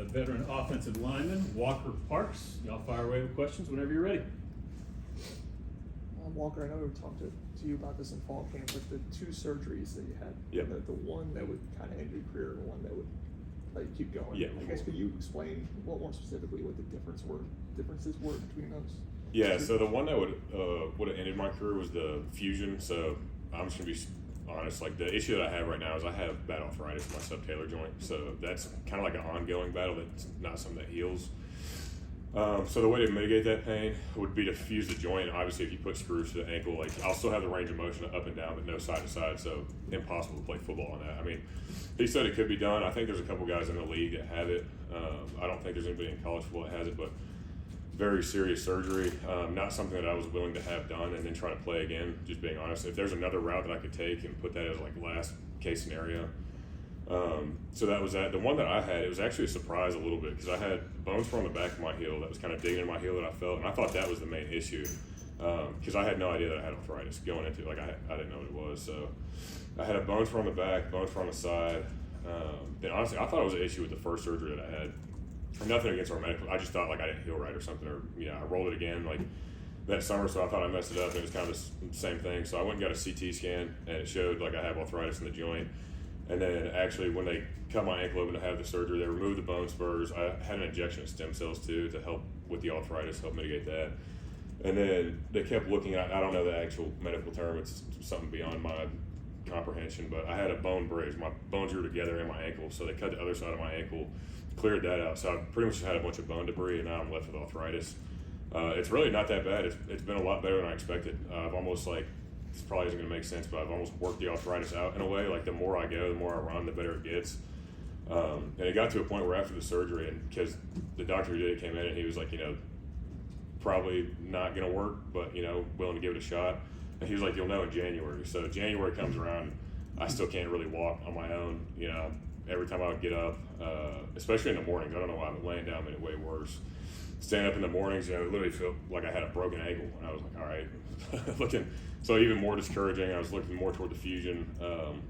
veteran offensive lineman, Walker Parks. Y'all fire away with questions whenever you're ready. Walker, I know we talked to you about this in fall camp, but the two surgeries that you had, Yep. the one that would kind of end your career and the one that would let you keep going. Yeah. I guess could you explain more specifically what the differences were between those? Yeah, so the one that would have ended my career was the fusion. So I'm just gonna be honest. Like the issue that I have right now is I have bad arthritis in my subtalar joint. So that's kind of like an ongoing battle. That's not something that heals. So the way to mitigate that pain would be to fuse the joint. Obviously, if you put screws to the ankle, like I'll still have the range of motion up and down, but no side to side. So impossible to play football on that. I mean, he said it could be done. I think there's a couple guys in the league that have it. I don't think there's anybody in college football that has it, but very serious surgery. Not something that I was willing to have done and then try to play again. Just being honest, if there's another route that I could take and put that as like last case scenario. So that was that. The one that I had, it was actually a surprise a little bit because I had bones from the back of my heel that was kind of digging in my heel that I felt, and I thought that was the main issue because I had no idea that I had arthritis going into it. Like I didn't know what it was. So I had a bones from the back, bones from the side. Then honestly, I thought it was an issue with the first surgery that I had. Nothing against our medical. I just thought like I didn't heal right or something, or I rolled it again like that summer, so I thought I messed it up, and it was kind of the same thing. So I went and got a CT scan, and it showed like I have arthritis in the joint. And then actually, when they cut my ankle open to have the surgery, they removed the bone spurs. I had an injection of stem cells too to help with the arthritis, help mitigate that. And then they kept looking at, I don't know the actual medical term, it's something beyond my comprehension, but I had a bone bridge. My bones grew together in my ankle, so they cut the other side of my ankle, cleared that out. So I pretty much had a bunch of bone debris, and now I'm left with arthritis. It's really not that bad. It's been a lot better than I expected. I've almost this probably isn't going to make sense, but I've almost worked the arthritis out in a way. Like the more I go, the more I run, the better it gets. And it got to a point where after the surgery, and because the doctor who did it came in and he was like, probably not going to work, but, willing to give it a shot. And he was like, you'll know in January. So January comes around, I still can't really walk on my own. Every time I would get up, especially in the mornings, I don't know why, but laying down made it way worse. Standing up in the mornings, it literally felt like I had a broken ankle. And I was like, all right, so even more discouraging. I was looking more toward the fusion,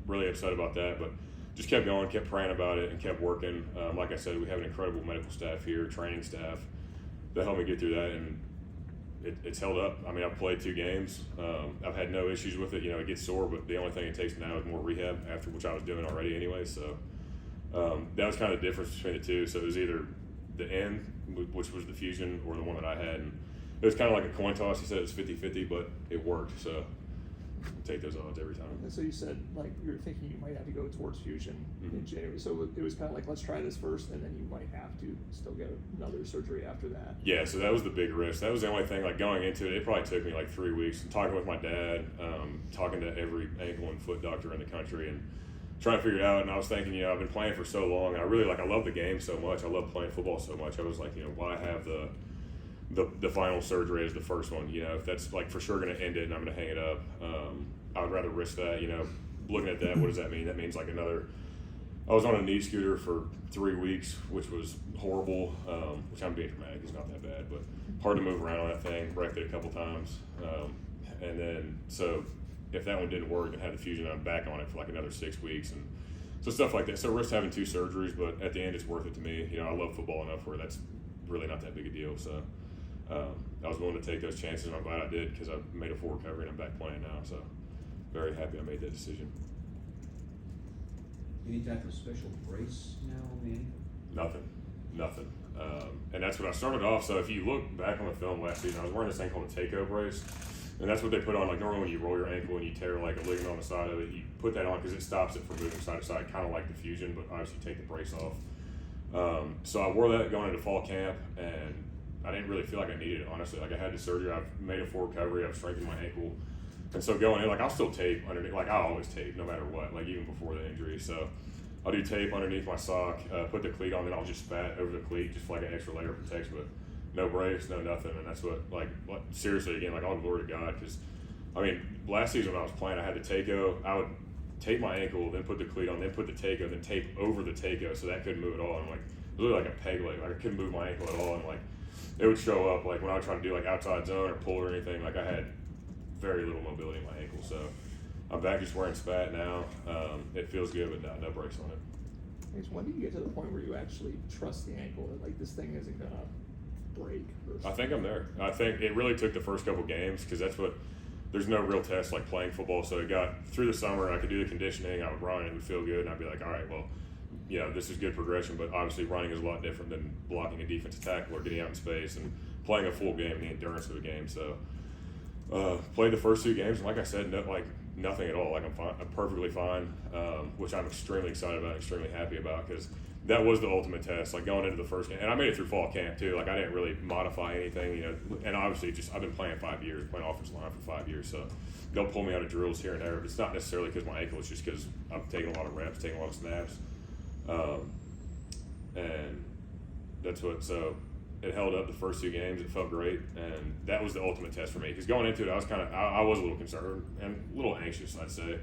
really upset about that, but just kept going, kept praying about it, and kept working. Like I said, we have an incredible medical staff here, training staff, that helped me get through that, and it's held up. I mean, I've played 2 games. I've had no issues with it. It gets sore, but the only thing it takes now is more rehab, after which I was doing already anyway. So that was kind of the difference between the two. So it was either the end, which was the fusion, or the one that I had. And it was kind of like a coin toss. He said it was 50-50, but it worked. So I'll take those odds every time. And so you said you were thinking you might have to go towards fusion in January. So it was kind of like, let's try this first, and then you might have to still get another surgery after that. Yeah, so that was the big risk. That was the only thing, going into it, it probably took me 3 weeks, talking with my dad, talking to every ankle and foot doctor in the country, and trying to figure it out. And I was thinking, I've been playing for so long, and I really I love the game so much. I love playing football so much. I was like, why have the final surgery as the first one? If that's for sure going to end it and I'm going to hang it up, I would rather risk that. Looking at that, what does that mean? That means I was on a knee scooter for 3 weeks, which was horrible, which I'm being dramatic, it's not that bad, but hard to move around on that thing, wrecked it a couple times. And then, so if that one didn't work and had the fusion, I'm back on it for another 6 weeks. And so stuff like that. So risk having 2 surgeries, but at the end, it's worth it to me. I love football enough where that's really not that big a deal. So I was willing to take those chances, and I'm glad I did, because I made a full recovery and I'm back playing now. So very happy I made that decision. Any type of special brace now on the ankle? Nothing. And that's what I started off. So if you look back on the film last season, I was wearing this thing called a Takeo brace. And that's what they put on. Normally when you roll your ankle and you tear a ligament on the side of it, you put that on because it stops it from moving side to side, kind of like the fusion, but obviously you take the brace off. So I wore that going into fall camp, and I didn't really feel like I needed it, honestly. I had the surgery, I've made a full recovery, I've strengthened my ankle. And so going in, I'll still tape underneath, I'll always tape no matter what, even before the injury. So I'll do tape underneath my sock, put the cleat on, then I'll just spat over the cleat, just an extra layer of protection, but no brace, no nothing. And that's what, seriously, again, all glory to God, because, last season when I was playing, I had the Takeo, I would tape my ankle, then put the cleat on, then put the Takeo, then tape over the Takeo, so that couldn't move at all. And it was really like a peg leg, I couldn't move my ankle at all, and it would show up, when I would try to do outside zone or pull or anything, I had very little mobility in my ankle. So I'm back just wearing spat now. It feels good, but no brace on it. I guess when do you get to the point where you actually trust the ankle that like this thing isn't gonna break? I think I'm there. I think it really took the first couple games because that's what. There's no real test like playing football, so it got through the summer. I could do the conditioning. I would run, and it would feel good, and I'd be like, all right, well, this is good progression. But obviously, running is a lot different than blocking a defensive tackle or getting out in space and playing a full game and the endurance of a game. So, played the first 2 games, and like I said, nothing at all. Like I'm fine, I'm perfectly fine, which I'm extremely excited about, extremely happy about because that was the ultimate test. Like going into the first game, and I made it through fall camp too. Like I didn't really modify anything, And obviously, I've been playing 5 years, playing offensive line for 5 years, so they'll pull me out of drills here and there. But it's not necessarily because my ankle; it's just because I'm taking a lot of reps, taking a lot of snaps, and that's what. So it held up the first 2 games. It felt great, and that was the ultimate test for me. Because going into it, I was a little concerned and a little anxious, I'd say,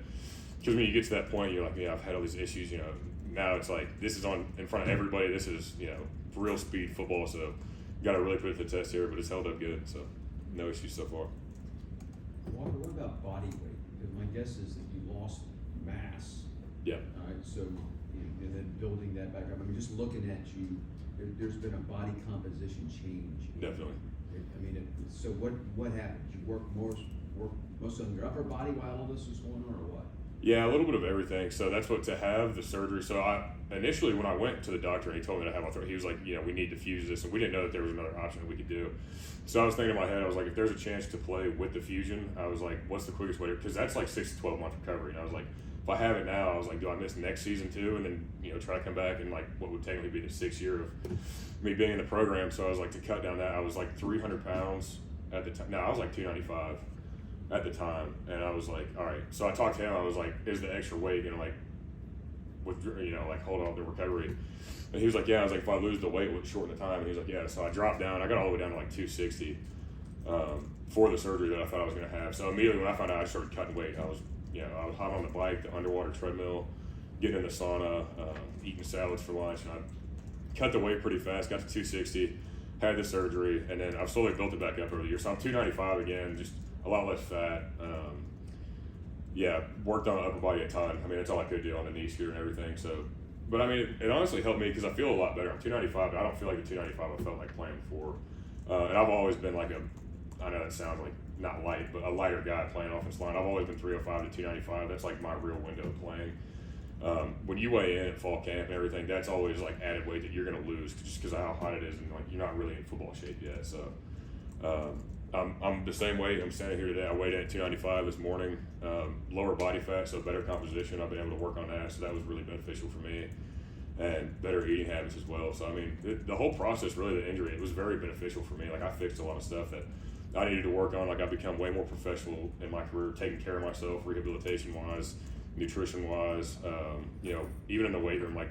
because when you get to that point, you're like, I've had all these issues, Now it's like this is on in front of everybody. This is real speed football. So got to really put it to the test here. But it's held up good. So no issues so far. Walker, what about body weight? Because my guess is that you lost mass. Yeah. All right. So and then building that back up. I mean, just looking at you, there's been a body composition change. Definitely. So what happened? Did you work most on your upper body while all this was going on, or what? Yeah, a little bit of everything. So that's what to have the surgery. So I initially when I went to the doctor, he told me to have arthritis. He was like, we need to fuse this, and we didn't know that there was another option that we could do. So I was thinking in my head, I was like, if there's a chance to play with the fusion, I was like, what's the quickest way? Because that's like 6 to 12 month recovery, and I was like, if I have it now, I was like, do I miss next season too, and then try to come back in like what would technically be the 6th year of me being in the program? So I was like, to cut down that, I was like 300 pounds at the time. No, I was like 295. At the time, and I was like, all right. So I talked to him. I was like, is the extra weight gonna hold on the recovery? And he was like, yeah. I was like, if I lose the weight, would it shorten the time? And he was like, yeah. So I dropped down. I got all the way down to like 260 for the surgery that I thought I was gonna have. So immediately when I found out, I started cutting weight. I was hot on the bike, the underwater treadmill, getting in the sauna, eating salads for lunch, and I cut the weight pretty fast. Got to 260, had the surgery, and then I've slowly built it back up over the years. So I'm 295 again, just a lot less fat. Worked on the upper body a ton. I mean, that's all I could do on the knee scooter and everything. So, but I mean, it honestly helped me because I feel a lot better. I'm 295, but I don't feel like the 295 I felt like playing before. And I've always been like I know that sounds like not light, but a lighter guy playing offensive line. I've always been 305 to 295. That's like my real window of playing. When you weigh in at fall camp and everything, that's always like added weight that you're going to lose just because of how hot it is, and like you're not really in football shape yet. So. I'm the same weight. I'm standing here today. I weighed in at 295 this morning. Lower body fat, so better composition. I've been able to work on that, so that was really beneficial for me. And better eating habits as well. So I mean, the whole process, really, the injury, it was very beneficial for me. Like I fixed a lot of stuff that I needed to work on. Like I've become way more professional in my career, taking care of myself, rehabilitation-wise, nutrition-wise. Even in the weight room, like.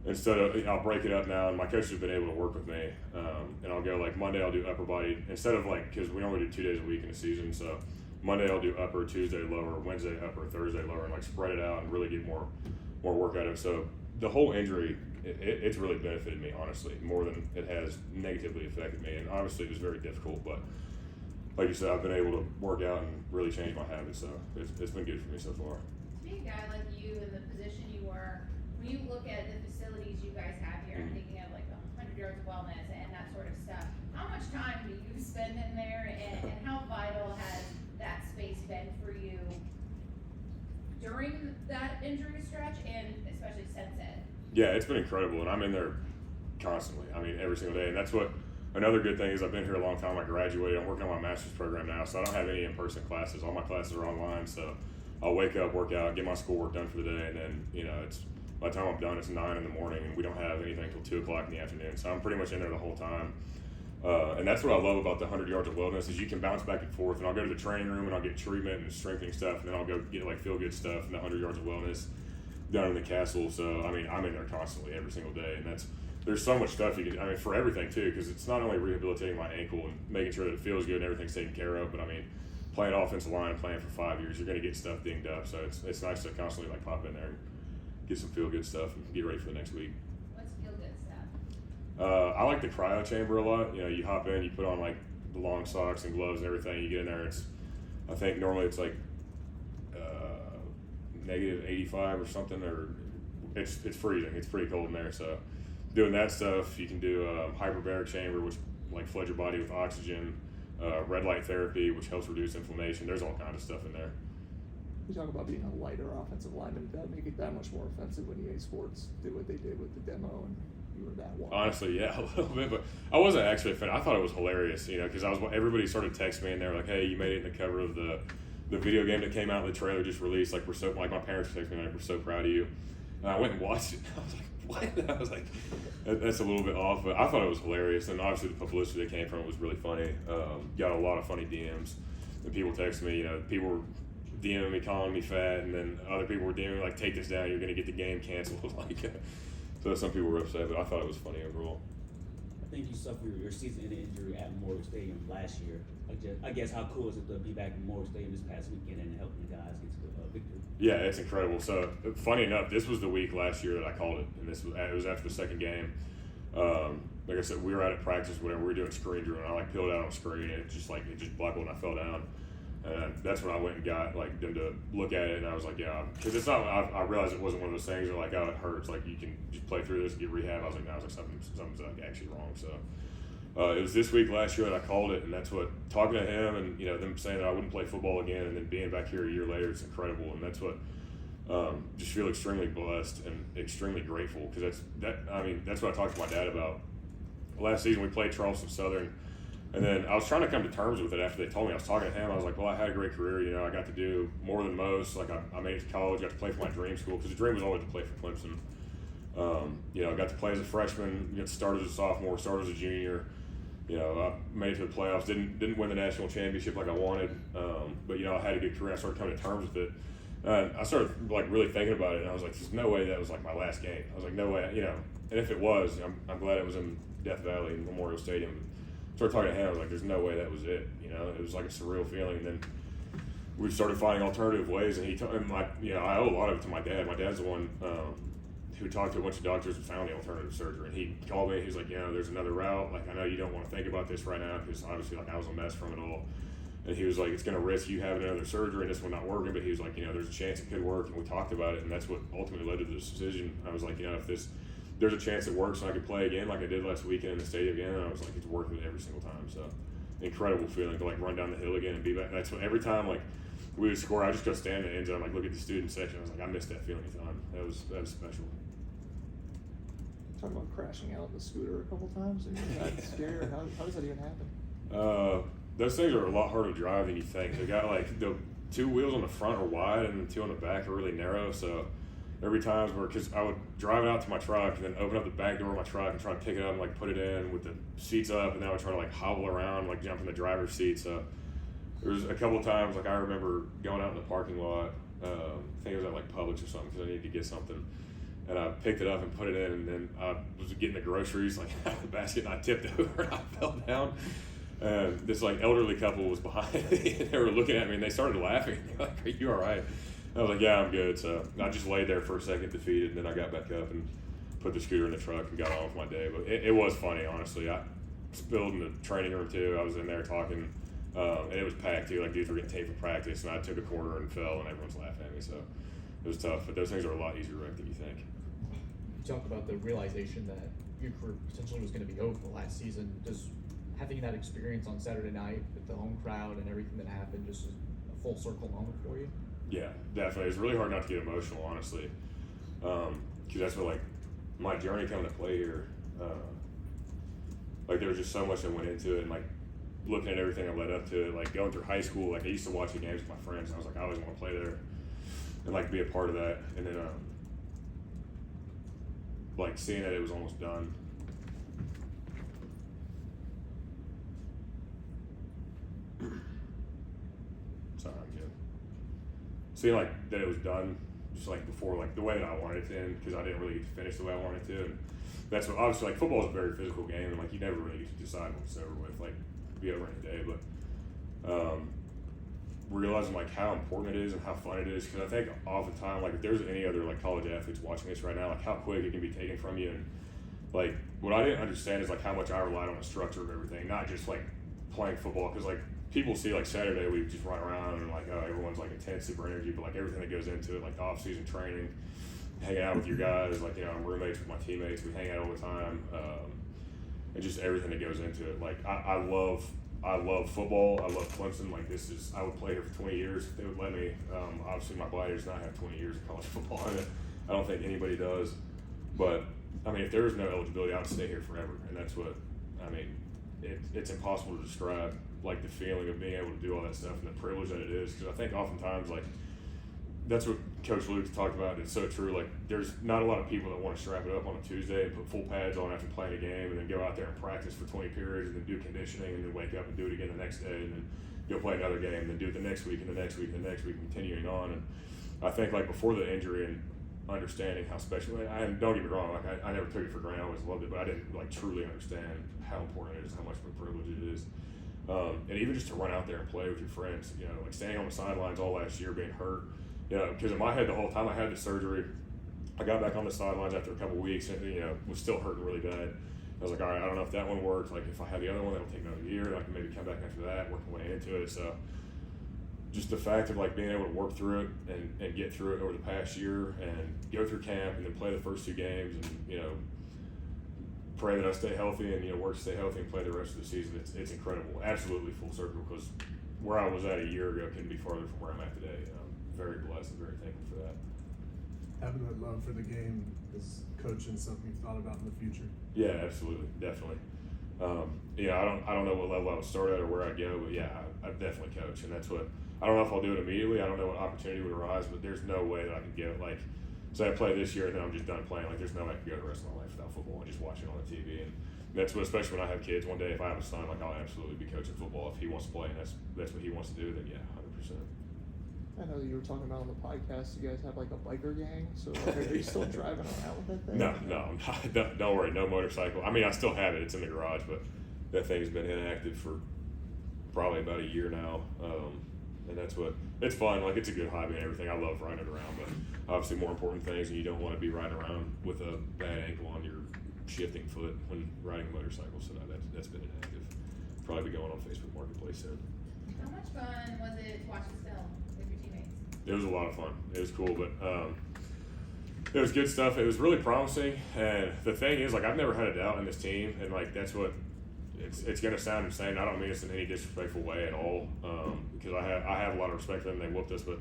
Instead of, I'll break it up now, and my coach has been able to work with me, and I'll go like Monday I'll do upper body instead of like, because we only do 2 days a week in a season, so Monday I'll do upper, Tuesday lower, Wednesday upper, Thursday lower, and like spread it out and really get more work out of it. So the whole injury, it's really benefited me, honestly, more than it has negatively affected me, and obviously it was very difficult, but like you said, I've been able to work out and really change my habits, so it's been good for me so far. Being a guy like you in the position you were, when you look at the facilities you guys have here, I'm thinking of like 100 yards of wellness and that sort of stuff. How much time do you spend in there, and how vital has that space been for you during that injury stretch and especially since it? Yeah, it's been incredible, and I'm in there constantly. I mean, every single day, and that's what another good thing is. I've been here a long time. I graduated. I'm working on my master's program now, so I don't have any in-person classes. All my classes are online, so I'll wake up, work out, get my schoolwork done for the day, and then it's. By the time I'm done, it's 9 in the morning, and we don't have anything till 2 o'clock in the afternoon. So I'm pretty much in there the whole time. And that's what I love about the 100 yards of wellness is you can bounce back and forth. And I'll go to the training room and I'll get treatment and strengthening stuff, and then I'll go get like feel good stuff and the 100 yards of wellness down in the castle. So I mean, I'm in there constantly every single day, and there's so much stuff you can. I mean, for everything too, because it's not only rehabilitating my ankle and making sure that it feels good and everything's taken care of, but I mean, playing offensive line and playing for 5 years, you're going to get stuff dinged up. So it's nice to constantly like pop in there and get some feel good stuff and get ready for the next week. What's feel good stuff? I like the cryo chamber a lot. You hop in, you put on like the long socks and gloves and everything. You get in there. I think normally it's like negative 85 or something, or it's freezing. It's pretty cold in there. So doing that stuff, you can do hyperbaric chamber, which like floods your body with oxygen, red light therapy, which helps reduce inflammation. There's all kinds of stuff in there. You talk about being a lighter offensive lineman. Did that make it that much more offensive when EA Sports did what they did with the demo and you were that one? Honestly, yeah, a little bit, but I wasn't actually a fan. I thought it was hilarious, because everybody started texting me and they were like, "Hey, you made it in the cover of the video game that came out, the trailer just released. Like, we're so my parents texted me like, we're so proud of you." And I went and watched it. I was like, "What?" I was like, "That's a little bit off," but I thought it was hilarious. And obviously, the publicity that came from it was really funny. Got a lot of funny DMs, and people texted me. People were DMing me, calling me fat, and then other people were DMing like, "Take this down, you're gonna get the game canceled." Like, so some people were upset, but I thought it was funny overall. I think you suffered your season-ending injury at Memorial Stadium last year. I guess how cool is it to be back in Memorial Stadium this past weekend and helping you guys get to the victory? Yeah, it's incredible. So, funny enough, this was the week last year that I called it, and it was after the second game. Like I said, we were out at practice, whatever. We were doing screen drill, and I peeled out on screen, and it just buckled, and I fell down. And that's when I went and got them to look at it, and I was like, yeah, because it's not. I realized it wasn't one of those things where oh, it hurts. Like, you can just play through this and get rehab. I was like, no, something's actually wrong. So it was this week last year that I called it, and that's what talking to him and them saying that I wouldn't play football again, and then being back here a year later, it's incredible, and that's what just feel extremely blessed and extremely grateful because that's what I talked to my dad about. Last season we played Charleston Southern. And then I was trying to come to terms with it after they told me. I was talking to him. I was like, well, I had a great career. I got to do more than most. Like, I made it to college, got to play for my dream school because the dream was always to play for Clemson. I got to play as a freshman, got to start as a sophomore, start as a junior. I made it to the playoffs. Didn't win the national championship like I wanted. But I had a good career. I started coming to terms with it. I started really thinking about it, and I was like, there's no way that was my last game. I was like, no way. And if it was, I'm glad it was in Death Valley, in Memorial Stadium. Started talking to him, I was like, there's no way that was it. It was like a surreal feeling. And then we started finding alternative ways, and he told him, I owe a lot of it to my dad. My dad's the one who talked to a bunch of doctors and found the alternative surgery. And he called me, he's like, there's another route. Like, I know you don't want to think about this right now because obviously I was a mess from it all. And he was like, it's going to risk you having another surgery and this one not working. But he was like, there's a chance it could work. And we talked about it, and that's what ultimately led to this decision. I was like, if there's a chance it works and I could play again like I did last weekend in the stadium again. And I was like, it's worth it every single time. So incredible feeling to run down the hill again and be back. That's what every time we would score, I just go stand in the end zone, look at the student section. I was like, I missed that feeling a ton. That was special. Talk about crashing out the scooter a couple times and you got scared. How does that even happen? Those things are a lot harder to drive than you think. They got the two wheels on the front are wide and the two on the back are really narrow. So every time because I would drive it out to my truck and then open up the back door of my truck and try to pick it up and put it in with the seats up, and then I would try to hobble around, jump in the driver's seat. So there was a couple of times I remember going out in the parking lot. I think it was at Publix or something because I needed to get something, and I picked it up and put it in, and then I was getting the groceries out of the basket, and I tipped over and I fell down. And this elderly couple was behind me, and they were looking at me and they started laughing. They're like, "Are you all right?" I was like, yeah, I'm good. So I just laid there for a second defeated, and then I got back up and put the scooter in the truck and got on with my day. But it was funny, honestly. I spilled in the training room too. I was in there talking, and it was packed too. Dudes were getting taped for practice, and I took a corner and fell, and everyone's laughing at me. So it was tough. But those things are a lot easier to wreck than you think. You talk about the realization that your career potentially was going to be over the last season. Does having that experience on Saturday night with the home crowd and everything that happened just a full circle moment for you? Yeah, definitely. It's really hard not to get emotional, honestly, because that's what my journey coming to play here. There was just so much that went into it, and looking at everything that led up to it, going through high school. I used to watch the games with my friends, and I was like, I always want to play there, and be a part of that. And then seeing that it was almost done. Sorry, I'm good. Seeing that it was done, just before the way that I wanted it to end, because I didn't really get to finish the way I wanted to, and that's what obviously football is a very physical game, and you never really get to decide when it's over with, be over in a day, but realizing how important it is and how fun it is, because I think oftentimes if there's any other college athletes watching this right now, how quick it can be taken from you, and what I didn't understand is how much I relied on the structure of everything, not just playing football, because people see Saturday we just run around and oh, everyone's intense, super energy, but everything that goes into it, the off-season training, hanging out with your guys. Like, I'm roommates with my teammates. We hang out all the time, and just everything that goes into it. Like, I love football. I love Clemson. Like, I would play here for 20 years if they would let me. Obviously, my body does not have 20 years of college football in it. I don't think anybody does. But, I mean, if there is no eligibility, I would stay here forever. And that's what, I mean, it's impossible to describe, like, the feeling of being able to do all that stuff and the privilege that it is. Because I think oftentimes, like, that's what Coach Luke talked about, and it's so true. Like, there's not a lot of people that want to strap it up on a Tuesday and put full pads on after playing a game and then go out there and practice for 20 periods and then do conditioning and then wake up and do it again the next day and then go play another game and then do it the next week and the next week and the next week, continuing on. And I think, like, before the injury and understanding how special, don't get me wrong, like, I never took it for granted, I always loved it, but I didn't, like, truly understand how important it is, how much of a privilege it is. And even just to run out there and play with your friends, like standing on the sidelines all last year, being hurt, because in my head the whole time I had the surgery, I got back on the sidelines after a couple of weeks and, was still hurting really bad. I was like, all right, I don't know if that one worked. Like, if I had the other one, that'll take another year. I can maybe come back after that, work my way into it. So just the fact of, like, being able to work through it and get through it over the past year and go through camp and then play the first 2 games and, pray that I stay healthy and, work to stay healthy and play the rest of the season. It's incredible. Absolutely full circle, because where I was at a year ago couldn't be farther from where I'm at today. I'm very blessed and very thankful for that. Having that love for the game is coaching something you've thought about in the future? Yeah, absolutely, definitely. I don't know what level I would start at or where I'd go, but yeah, I definitely coach, and that's what. I don't know if I'll do it immediately. I don't know what opportunity would arise, but there's no way that I could get, like, say I play this year and then I'm just done playing. Like, there's no way I could go the rest of my life without football and just watch it on the TV. And that's what, especially when I have kids. One day, if I have a son, like, I'll absolutely be coaching football. If he wants to play and that's what he wants to do, then yeah, 100%. I know that you were talking about on the podcast, you guys have like a biker gang, so like, are you still driving around with that thing? No, I'm not. Don't worry, no motorcycle. I mean, I still have it. It's in the garage, but that thing's been inactive for probably about a year now. And that's what, it's fun. Like, it's a good hobby and everything. I love riding around, but obviously more important things, and you don't want to be riding around with a bad ankle on your shifting foot when riding a motorcycle. So no, that's been inactive. Probably be going on Facebook Marketplace soon. How much fun was it to watch this film with your teammates? It was a lot of fun. It was cool, but it was good stuff. It was really promising, and the thing is, like, I've never had a doubt in this team, and, like, that's what it's gonna sound insane. I don't mean this in any disrespectful way at all, because I have a lot of respect for them. They whooped us, but,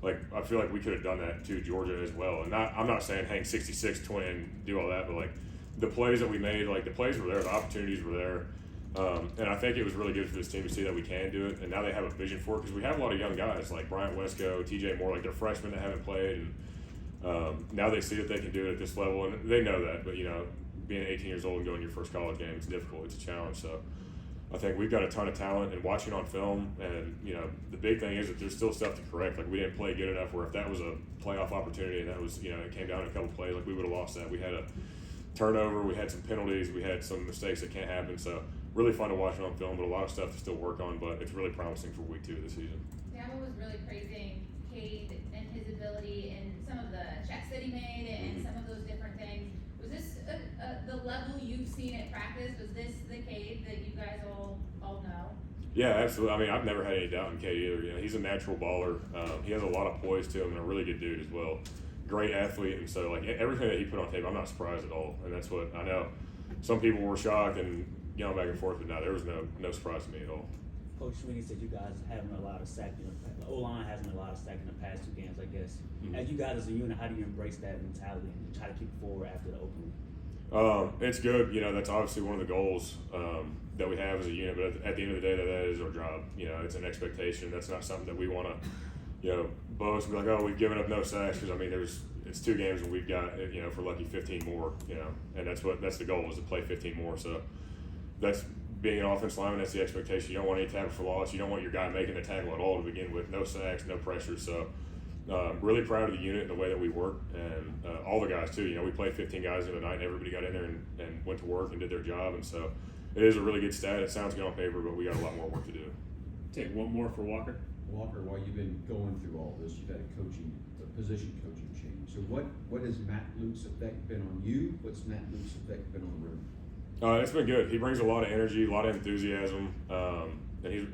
like, I feel like we could have done that to Georgia as well. And I'm not saying hang 66-20 and do all that, but, like, the plays that we made, like, the plays were there, the opportunities were there. And I think it was really good for this team to see that we can do it, and now they have a vision for it, because we have a lot of young guys like Bryant Wesco, TJ Moore, like, they're freshmen that haven't played, and now they see that they can do it at this level, and they know that. But being 18 years old and going your first college game, it's difficult, it's a challenge. So I think we've got a ton of talent, and watching on film, and the big thing is that there's still stuff to correct. Like, we didn't play good enough where if that was a playoff opportunity and that was it came down to a couple plays, like, we would have lost that. We had a turnover, we had some penalties, we had some mistakes that can't happen. So really fun to watch it on film, but a lot of stuff to still work on. But it's really promising for week 2 of the season. Dabo was really praising Cade and his ability and some of the checks that he made and some of those different things. Was this the level you've seen at practice? Was this the Cade that you guys all know? Yeah, absolutely. I mean, I've never had any doubt in Cade either. He's a natural baller. He has a lot of poise to him and a really good dude as well. Great athlete, and so, like, everything that he put on tape, I'm not surprised at all. And that's what I know. Some people were shocked and going back and forth, but no, there was no surprise to me at all. Coach Sweeney said you guys having a lot of sacking. The O-line having a lot of sacking the past 2 games, I guess. Mm-hmm. As you guys as a unit, how do you embrace that mentality and try to keep it forward after the opening? It's good. That's obviously one of the goals that we have as a unit. But at the end of the day, that is our job. It's an expectation. That's not something that we want to, boast and be like, oh, we've given up no sacks. Because I mean, it's 2 games and we've got if we're lucky 15 more. And that's the goal, is to play 15 more. So that's being an offensive lineman. That's the expectation. You don't want any tackle for loss. You don't want your guy making the tackle at all to begin with. No sacks, no pressure. So. Really proud of the unit and the way that we work, and all the guys too. We played 15 guys the other night, and everybody got in there and went to work and did their job. And so it is a really good stat. It sounds good on paper, but we got a lot more work to do. Take one more for Walker. Walker, while you've been going through all this, you've had a position coaching change. So what has Matt Luke's effect been on you? What's Matt Luke's effect been on the room? It's been good. He brings a lot of energy, a lot of enthusiasm. And he's,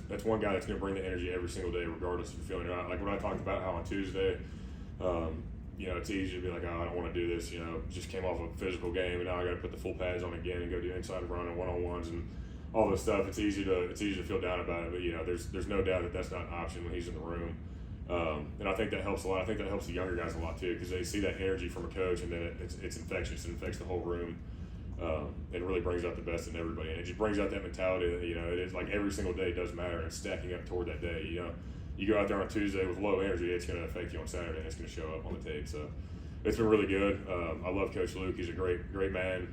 that's one guy that's going to bring the energy every single day, regardless if you're feeling it out. Like when I talked about how on Tuesday, you know, it's easy to be like, oh, I don't want to do this. You know, just came off a physical game, and now I got to put the full pads on again and go do inside run and 1-on-1s and all this stuff. It's easy to feel down about it, but you know, there's no doubt that that's not an option when he's in the room. And I think that helps a lot. I think that helps the younger guys a lot too, because they see that energy from a coach, and then it's infectious. It infects the whole room. It really brings out the best in everybody, and it just brings out that mentality that, you know, it is like every single day does matter, and it's stacking up toward that day. You know, you go out there on Tuesday with low energy, it's going to affect you on Saturday, and it's going to show up on the tape. So it's been really good. I love Coach Luke. He's a great man,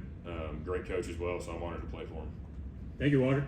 great coach as well. So I'm honored to play for him. Thank you, Walker.